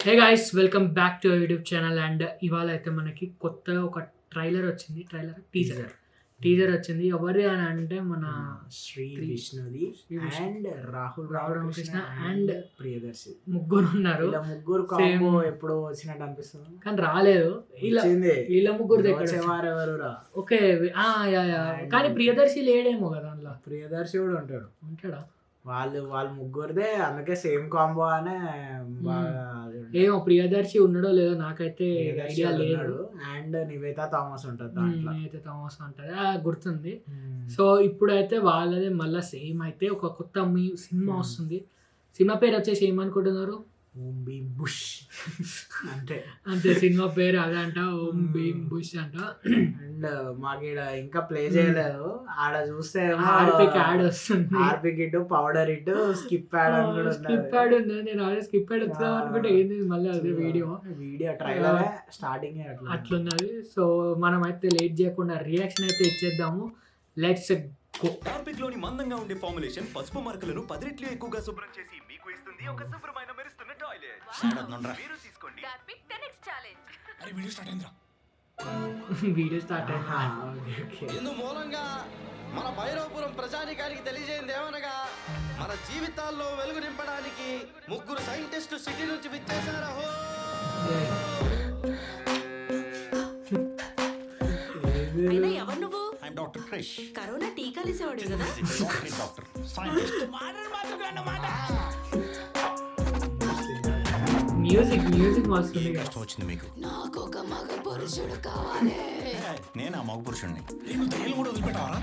Hey guys welcome back to YouTube channel. And ఇవాళ అయితే మనకి కొత్తగా ఒక ట్రైలర్ వచ్చింది. టీజర్ వచ్చింది. ఎవరి అని అంటే మన శ్రీ విష్ణుది అండ్ రాహుల్ రామకృష్ణ అండ్ ప్రియదర్శి ముగ్గురు ఉన్నారు. ఇలా ముగ్గురు కాంబో ఎప్పుడో వచ్చినట్టు అనిపిస్తుంది కానీ రాలేదు. వీళ్ళ ముగ్గురు దగ్గర ఓకే. కానీ ప్రియదర్శి లేడేమో కదా అందులో. ప్రియదర్శి కూడా ఉంటాడా? వాళ్ళ ముగ్గురిదే, అందుకే సేమ్ కాంబో అనే ఏమో ప్రియదర్శి ఉన్నాడో లేదో నాకైతే ఐడియా లేదు. అండ్ నివేత థామస్ ఉంటుంది, గుర్తుంది. సో ఇప్పుడైతే వాళ్ళదే మళ్ళీ సేమ్ అయితే ఒక కొత్త సినిమా వస్తుంది. సినిమా పేరు వచ్చేసి ఏమనుకుంటున్నారు? ఓం భీమ్ బుష్ అంతే సినిమా పేరు అదే అంట, ఓం భీమ్ బుష్ అంట. అండ్ మాకు ఇంకా ప్లే చేయలేదు. ఆడ చూస్తే యాడ్ వస్తుంది, హార్పిక్ ఇటు పౌడర్ ఇటు స్కిప్ యాడ్ ఉంది. నేను అదే స్కిప్ యాడ్ వద్దాం అనుకుంటే ఏంది మళ్ళీ అదే వీడియో ట్రైలర్ స్టార్టింగ్ అట్లున్నది. సో మనం అయితే లేట్ చేయకుండా రియాక్షన్ అయితే ఇచ్చేద్దాము. Let's go. హార్పిక్ లోని మందంగా ఉండే ఫార్ములేషన్ పసుపు మార్కులను 10 రెట్లు ఎక్కువగా శుభ్రం చేసి మీకు ఇస్తుంది ఒక శుభ్రమైన మెరుస్తున్న టాయిలెట్. మీరు తీసుకోండి హార్పిక్ 10x ఛాలెంజ్. అరే వీడియో స్టార్ట్ అయిందిరా. వీడియో స్టార్ట్ అయింది. ఇందు మూలంగా మన భైరవపురం ప్రజానికానికి తెలియజేయండి ఏమనగా, మన జీవితాల్లో వెలుగు నింపడానికి ముగ్గురు సైంటిస్టు సిటీ నుంచి విచ్చేశారు. ఎవరు నువ్వు? I'm doctor Krish. కరోనా టీకాలు ఇసేవాడు కదా. Doctor scientist. మ్యూజిక్ వస్తుంది. కష్టం వచ్చింది మీకు? నాకు ఒక మగ పురుషుడు కావాలి. నేను ఆ మగ పురుషుడిని. నేను దయ్యాలు కూడా వదిలిపెట్టావరా?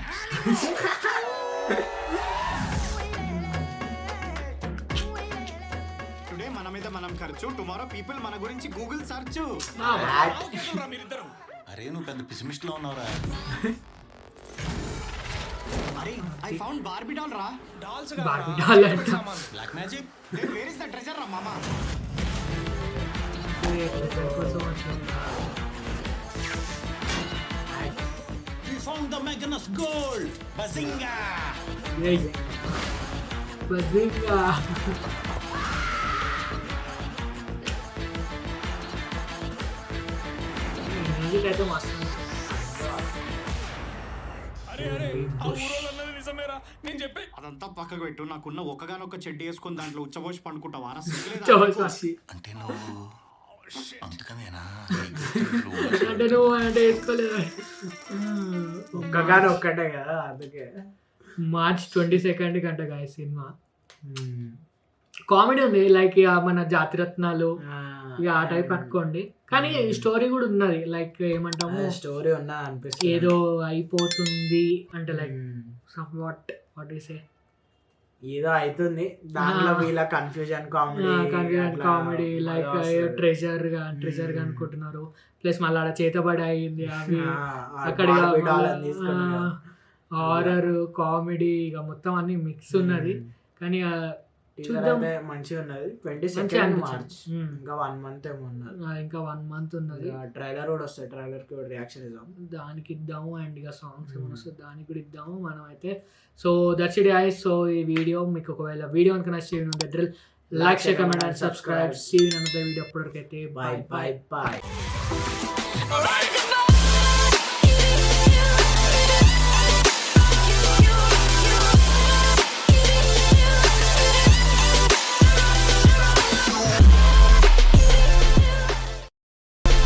టుడే మన మీద మనం ఖర్చు, టుమారో పీపుల్ మన గురించి గూగుల్ సర్చ్. మీరిద్దరు అరే నువ్వు పెద్ద పిసిమిస్ట్ లో ఉన్నావురా. అరే ఐ ఫౌండ్ బార్బీ డాల్ రా. డాల్స్ బార్బీ డాల్ అంట. Black magic. Where is the treasure రా మామా? We found the Magnus Gold. Bazinga. Music అయితే మస్తు. అరే ఆ ఊరోళ్ళు అన్నది నిజమేరా? నేను చెప్పే అదంతా పక్కకు పెట్టు. నాకున్న ఒక్కగానొక్క చెడ్డి వేసుకొని దాంట్లో ఉచ్చబోసి పండుకుంటావా? అంటే నువ్వు అందుకనేనా అంటే నువ్వు అంటే వేసుకోలేదు. ఒక్కగానే ఒక్కటే కదా, అందుకే మార్చ్ 22 కంట గాయ సినిమా. కామెడీ ఉంది, లైక్ మన జాతిరత్నాలు ఇక ఆ టైప్ అనుకోండి. కానీ స్టోరీ కూడా ఉన్నది, లైక్ ఏమంటాము స్టోరీ ఉన్నా అనిపిస్తుంది. ఏదో అయిపోతుంది అంటే లైక్ సమ్ వాట్ సే ఏదో అవుతుంది దాంట్లో వీళ్ళ కన్ఫ్యూజన్ కామెడీ లైక్ ట్రెజర్ గా అనుకుంటున్నారు. ప్లస్ మళ్ళీ ఆడ చేతబడి అయింది అవి అక్కడ హారర్ కామెడీ ఇక మొత్తం అన్ని మిక్స్ ఉన్నది. కానీ చూద్దాం, మంచిగా ఉన్నది. 22 మార్చ్, ఇంకా 1 month ఏమో ఉన్నది. ఇంకా 1 month ఉన్నది. ట్రైలర్ కూడా వస్తుంది, ట్రైలర్ కి రియాక్షన్ ఇద్దాం, దానికి ఇద్దాము. అండ్ ఇక సాంగ్స్ ఏమైనా వస్తుంది దానికి కూడా ఇద్దాము మనం అయితే. So that's it guys. So ఈ వీడియో మీకు ఒకవేళ వీడియో కనుక నచ్చితే like share comment and subscribe. See you in another video. అప్పటివరకు అయితే బాయ్.